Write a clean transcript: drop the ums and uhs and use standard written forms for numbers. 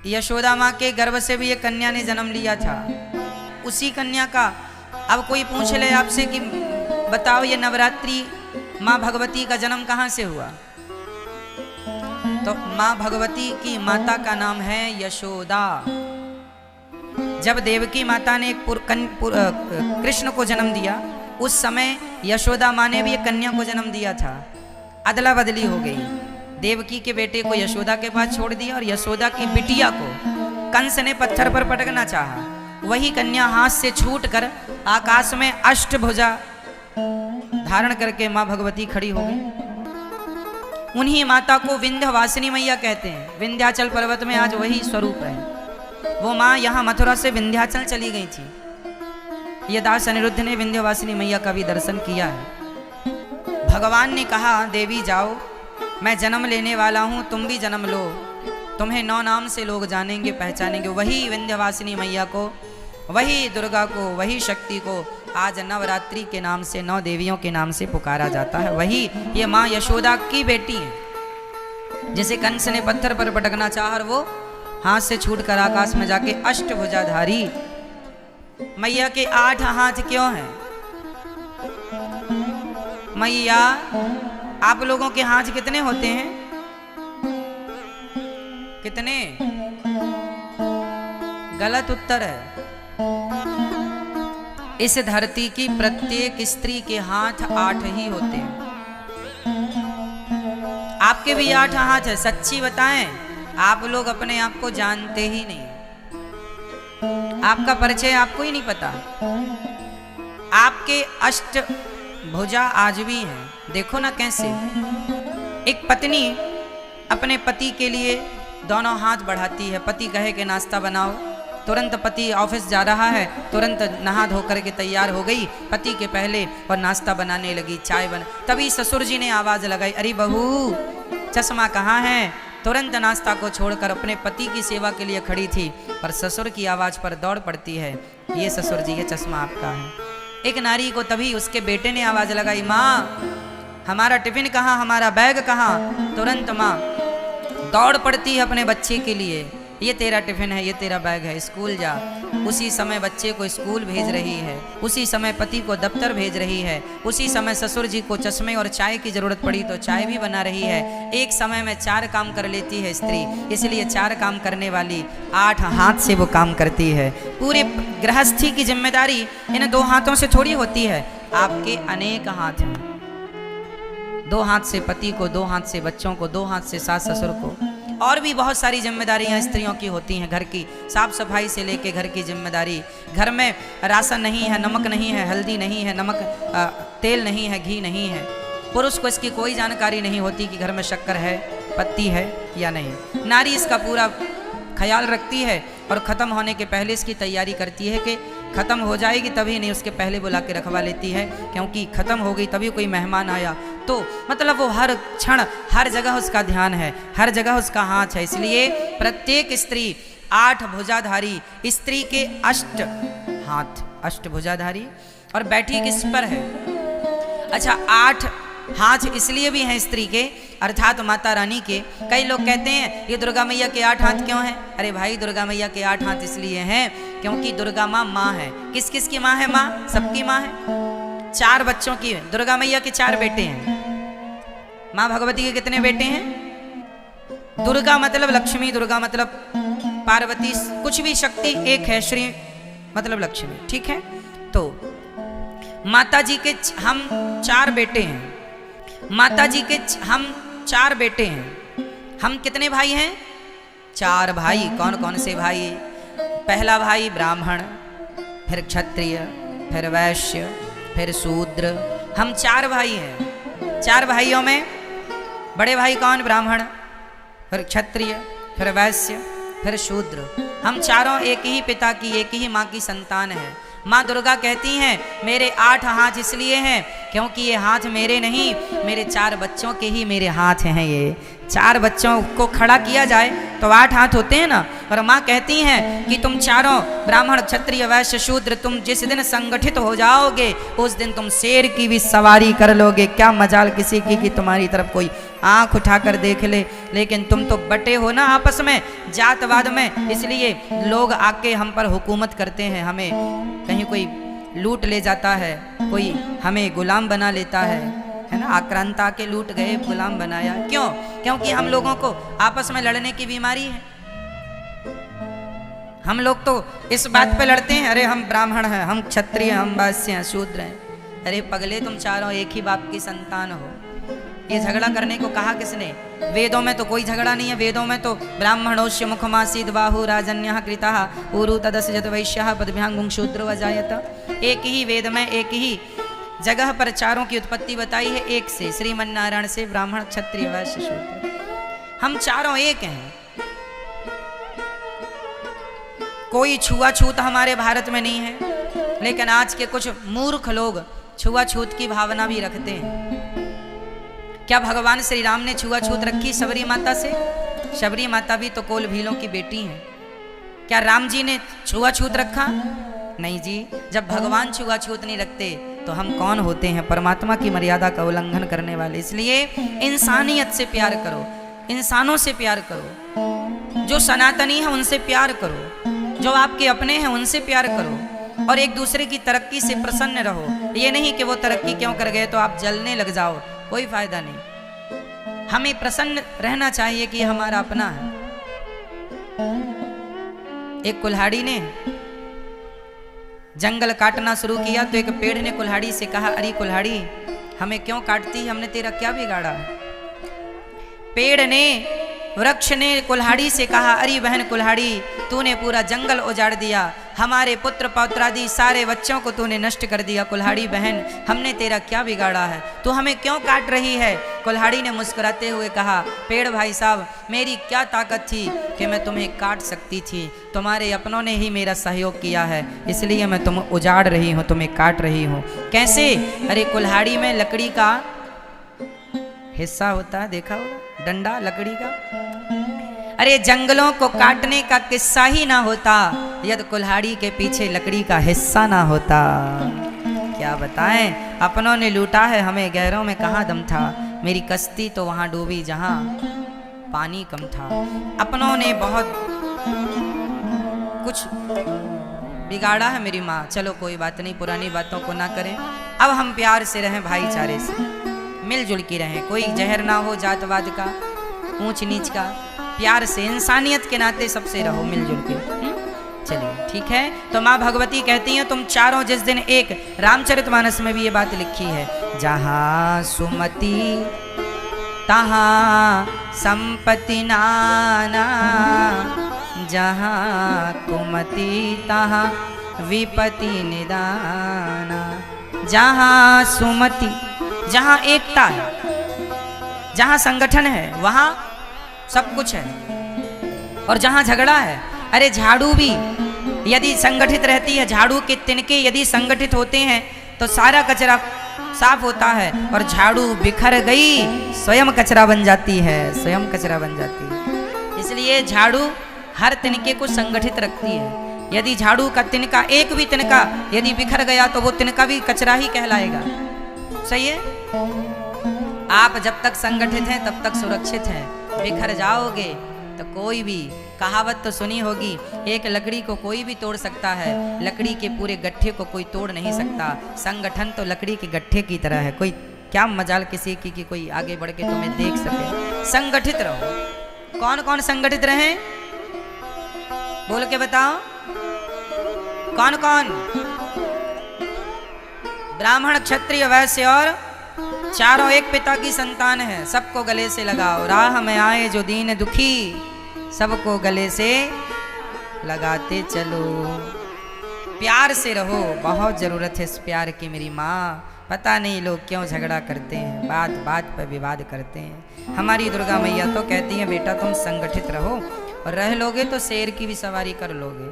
यशोदा माँ के गर्भ से भी एक कन्या ने जन्म लिया था। उसी कन्या का अब कोई पूछ ले आपसे कि बताओ ये नवरात्रि माँ भगवती का जन्म कहाँ से हुआ, तो माँ भगवती की माता का नाम है यशोदा। जब देवकी माता ने कृष्ण को जन्म दिया, उस समय यशोदा माँ ने भी एक कन्या को जन्म दिया था। अदला बदली हो गई, देवकी के बेटे को यशोदा के पास छोड़ दिया और यशोदा की बिटिया को कंस ने पत्थर पर पटकना चाहा। वही कन्या हाथ से छूटकर आकाश में अष्टभुजा धारण करके माँ भगवती खड़ी हो गई। उन्हीं माता को विंध्यवासिनी मैया कहते हैं। विंध्याचल पर्वत में आज वही स्वरूप है। वो माँ यहाँ मथुरा से विंध्याचल चली गई थी। ये दास अनिरुद्ध ने विंध्यवासिनी मैया का भी दर्शन किया है। भगवान ने कहा देवी जाओ, मैं जन्म लेने वाला हूँ, तुम भी जन्म लो, तुम्हें 9 नाम से लोग जानेंगे पहचानेंगे। वही विंध्यवासिनी मैया को, वही दुर्गा को, वही शक्ति को आज नवरात्रि के नाम से 9 देवियों के नाम से पुकारा जाता है। वही ये माँ यशोदा की बेटी है। जैसे कंस ने पत्थर पर पटकना चाहा और वो हाथ से छूटकर आकाश में जाके अष्टभुजाधारी मैया के 8 हाथ क्यों हैं? मैया आप लोगों के हाथ कितने होते हैं? कितने? गलत उत्तर है। इस धरती की प्रत्येक स्त्री के हाथ 8 ही होते हैं। आपके भी 8 हाथ है। सच्ची बताएं, आप लोग अपने आप को जानते ही नहीं। आपका परिचय आपको ही नहीं पता। आपके अष्टभुजा आज भी हैं। देखो ना कैसे एक पत्नी अपने पति के लिए दोनों हाथ बढ़ाती है। पति कहे कि नाश्ता बनाओ, तुरंत पति ऑफिस जा रहा है, तुरंत नहा धो करके तैयार हो गई पति के पहले और नाश्ता बनाने लगी, चाय बन। तभी ससुर जी ने आवाज लगाई, अरे बहू चश्मा कहाँ है? तुरंत नाश्ता को छोड़कर अपने पति की सेवा के लिए खड़ी थी, पर ससुर की आवाज पर दौड़ पड़ती है, ये ससुर जी ये चश्मा आपका है। एक नारी को तभी उसके बेटे ने आवाज लगाई, माँ हमारा टिफिन कहाँ, हमारा बैग कहाँ? तुरंत माँ दौड़ पड़ती है अपने बच्चे के लिए, ये तेरा टिफिन है, ये तेरा बैग है, स्कूल जा। उसी समय बच्चे को स्कूल भेज रही है, उसी समय पति को दफ्तर भेज रही है, उसी समय ससुर जी को चश्मे और चाय की जरूरत पड़ी तो चाय भी बना रही है। एक समय में 4 काम कर लेती है स्त्री, इसलिए 4 काम करने वाली 8 हाथ से वो काम करती है। पूरे गृहस्थी की जिम्मेदारी इन 2 हाथों से थोड़ी होती है। आपके अनेक हाथ हैं। 2 हाथ से पति को, 2 हाथ से बच्चों को, 2 हाथ से सास ससुर को, और भी बहुत सारी जिम्मेदारियां स्त्रियों की होती हैं। घर की साफ सफाई से लेके घर की जिम्मेदारी, घर में राशन नहीं है, नमक नहीं है, हल्दी नहीं है, तेल नहीं है, घी नहीं है। पुरुष को इसकी कोई जानकारी नहीं होती कि घर में शक्कर है, पत्ती है या नहीं। नारी इसका पूरा ख्याल रखती है और ख़त्म होने के पहले इसकी तैयारी करती है कि ख़त्म हो जाएगी तभी नहीं, उसके पहले बुला के रखवा लेती है, क्योंकि ख़त्म हो गई तभी कोई मेहमान आया तो मतलब वो हर क्षण हर जगह उसका ध्यान है, हर जगह उसका हाथ है। इसलिए प्रत्येक स्त्री 8 भुजाधारी, स्त्री के 8 हाथ, अष्टभुजाधारी। और बैठी किस पर है? अच्छा 8 हाथ इसलिए भी हैं स्त्री के, अर्थात माता रानी के। कई लोग कहते हैं ये दुर्गा मैया के 8 हाथ क्यों हैं? अरे भाई दुर्गा मैया के 8 हाथ इसलिए हैं क्योंकि दुर्गा माँ है। किस किस की माँ है? माँ सबकी माँ है। 4 बच्चों की है। दुर्गा मैया के 4 बेटे हैं। माँ भगवती के कितने बेटे हैं? दुर्गा मतलब लक्ष्मी, दुर्गा मतलब पार्वती, कुछ भी शक्ति एक है, श्री मतलब लक्ष्मी, ठीक है। तो माता जी के हम 4 बेटे हैं। माता जी के हम 4 बेटे हैं। हम कितने भाई हैं? 4 भाई। कौन कौन से भाई? पहला भाई ब्राह्मण, फिर क्षत्रिय, फिर वैश्य, फिर शूद्र। हम 4 भाई हैं। 4 भाइयों में बड़े भाई कौन? ब्राह्मण, फिर क्षत्रिय, फिर वैश्य, फिर शूद्र। हम चारों एक ही पिता की, एक ही माँ की संतान है। माँ दुर्गा कहती हैं मेरे 8 हाथ इसलिए हैं क्योंकि ये हाथ मेरे नहीं, मेरे 4 बच्चों के ही मेरे हाथ हैं। ये 4 बच्चों को खड़ा किया जाए तो 8 हाथ होते हैं ना। और माँ कहती हैं कि तुम चारों ब्राह्मण क्षत्रिय वैश्य शूद्र, तुम जिस दिन संगठित हो जाओगे उस दिन तुम शेर की भी सवारी कर लोगे। क्या मजाल किसी की कि तुम्हारी तरफ कोई आंख उठाकर देख ले। लेकिन तुम तो बटे हो ना आपस में, जातवाद में, इसलिए लोग आके हम पर हुकूमत करते हैं। हमें कहीं कोई लूट ले जाता है, कोई हमें गुलाम बना लेता है ना। आक्रांता के लूट गए, गुलाम बनाया। क्यों? क्योंकि हम लोगों को आपस में लड़ने की बीमारी है। हम लोग तो इस बात पे लड़ते हैं, अरे हम ब्राह्मण हैं, हम क्षत्रिय, हम वैश्य हैं, शूद्र हैं। अरे पगले, तुम चारों एक ही बाप की संतान हो। ये झगड़ा करने को कहा किसने? वेदों में तो कोई झगड़ा नहीं है। वेदों में तो ब्राह्मणोस्य मुखमासीद बाहु राजन्यः कृतः ऊरु तदस्य वैश्यः पदभ्यांगुं शूद्रो अजायत। एक ही वेद में एक ही जगह पर चारों की उत्पत्ति बताई है, एक से, श्रीमन्नारायण से, ब्राह्मण क्षत्रिय वैश्य शूद्र। हम चारों एक हैं। कोई छुआछूत हमारे भारत में नहीं है। लेकिन आज के कुछ मूर्ख लोग छुआछूत की भावना भी रखते हैं। क्या भगवान श्री राम ने छुआछूत रखी शबरी माता से? शबरी माता भी तो कोल भीलों की बेटी हैं। क्या राम जी ने छुआछूत रखा? नहीं जी। जब भगवान छुआछूत नहीं रखते तो हम कौन होते हैं? परमात्मा की मर्यादा का उल्लंघन करने वाले। इसलिए इंसानियत से प्यार करो, इंसानों से प्यार करो, जो सनातनी है उनसे प्यार करो, जो आपके अपने हैं उनसे प्यार करो, और एक दूसरे की तरक्की से प्रसन्न रहो। ये नहीं कि वो तरक्की क्यों कर गए तो आप जलने लग जाओ, कोई फायदा नहीं। हमें प्रसन्न रहना चाहिए कि हमारा अपना है। एक कुल्हाड़ी ने जंगल काटना शुरू किया तो एक पेड़ ने कुल्हाड़ी से कहा, अरे कुल्हाड़ी हमें क्यों काटती, हमने तेरा क्या बिगाड़ा? पेड़ ने, वृक्ष ने कुल्हाड़ी से कहा, अरे बहन कुल्हाड़ी, तूने पूरा जंगल उजाड़ दिया, हमारे पुत्र पौत्रादि सारे बच्चों को तूने नष्ट कर दिया। कुल्हाड़ी बहन, हमने तेरा क्या बिगाड़ा है, तू हमें क्यों काट रही है? कुल्हाड़ी ने मुस्कुराते हुए कहा, पेड़ भाई साहब, मेरी क्या ताकत थी कि मैं तुम्हें काट सकती थी? तुम्हारे अपनों ने ही मेरा सहयोग किया है, इसलिए मैं तुम्हें उजाड़ रही हूँ, तुम्हें काट रही हूँ। कैसे? अरे कुल्हाड़ी में लकड़ी का हिस्सा होता है, देखा होगा, डंडा लकड़ी का। अरे जंगलों को काटने का किस्सा ही ना होता यदि कुल्हाड़ी के पीछे लकड़ी का हिस्सा ना होता। क्या बताएं, अपनों ने लूटा है हमें, गैरों में कहाँ दम था। मेरी कश्ती तो वहां डूबी जहां पानी कम था। अपनों ने बहुत कुछ बिगाड़ा है मेरी माँ। चलो कोई बात नहीं, पुरानी बातों को ना करें। अब हम प्यार से रहें, भाईचारे से मिलजुल के रहें। कोई जहर ना हो जातवाद का, ऊंच नीच का। प्यार से, इंसानियत के नाते सबसे रहो मिलजुल के। चलिए ठीक है। तो माँ भगवती कहती हैं, तुम चारों जिस दिन एक, रामचरितमानस में भी ये बात लिखी है, जहाँ सुमति तहाँ संपत्ति नाना, जहाँ कुमति तहाँ विपत्ति निदाना। जहाँ सुमति, जहाँ एकता है, जहाँ संगठन है, वहाँ सब कुछ है। और जहाँ झगड़ा है, अरे झाड़ू भी यदि संगठित रहती है, झाड़ू के तिनके यदि संगठित होते हैं तो सारा कचरा साफ होता है। और झाड़ू बिखर गई स्वयं कचरा बन जाती है, स्वयं कचरा बन जाती है। इसलिए झाड़ू हर तिनके को संगठित रखती है। यदि झाड़ू का तिनका, एक भी तिनका यदि बिखर गया तो वो तिनका भी कचरा ही कहलाएगा। सही है? आप जब तक संगठित हैं तब तक सुरक्षित हैं। बिखर जाओगे तो कोई भी, कहावत तो सुनी होगी, एक लकड़ी को कोई भी तोड़ सकता है, लकड़ी के पूरे गट्ठे को कोई तोड़ नहीं सकता। संगठन तो लकड़ी के गट्ठे की तरह है। कोई क्या मजाल किसी की कि कोई आगे बढ़ के तुम्हें देख सके। संगठित रहो। कौन कौन संगठित रहे, बोल के बताओ, कौन कौन? ब्राह्मण क्षत्रिय वैश्य और चारों एक पिता की संतान है। सबको गले से लगाओ। राह में आए जो दीन दुखी, सबको गले से लगाते चलो। प्यार से रहो, बहुत जरूरत है इस प्यार की मेरी माँ। पता नहीं लोग क्यों झगड़ा करते हैं, बात बात पर विवाद करते हैं। हमारी दुर्गा मैया तो कहती हैं, बेटा तुम संगठित रहो, और रह लोगे तो शेर की भी सवारी कर लोगे।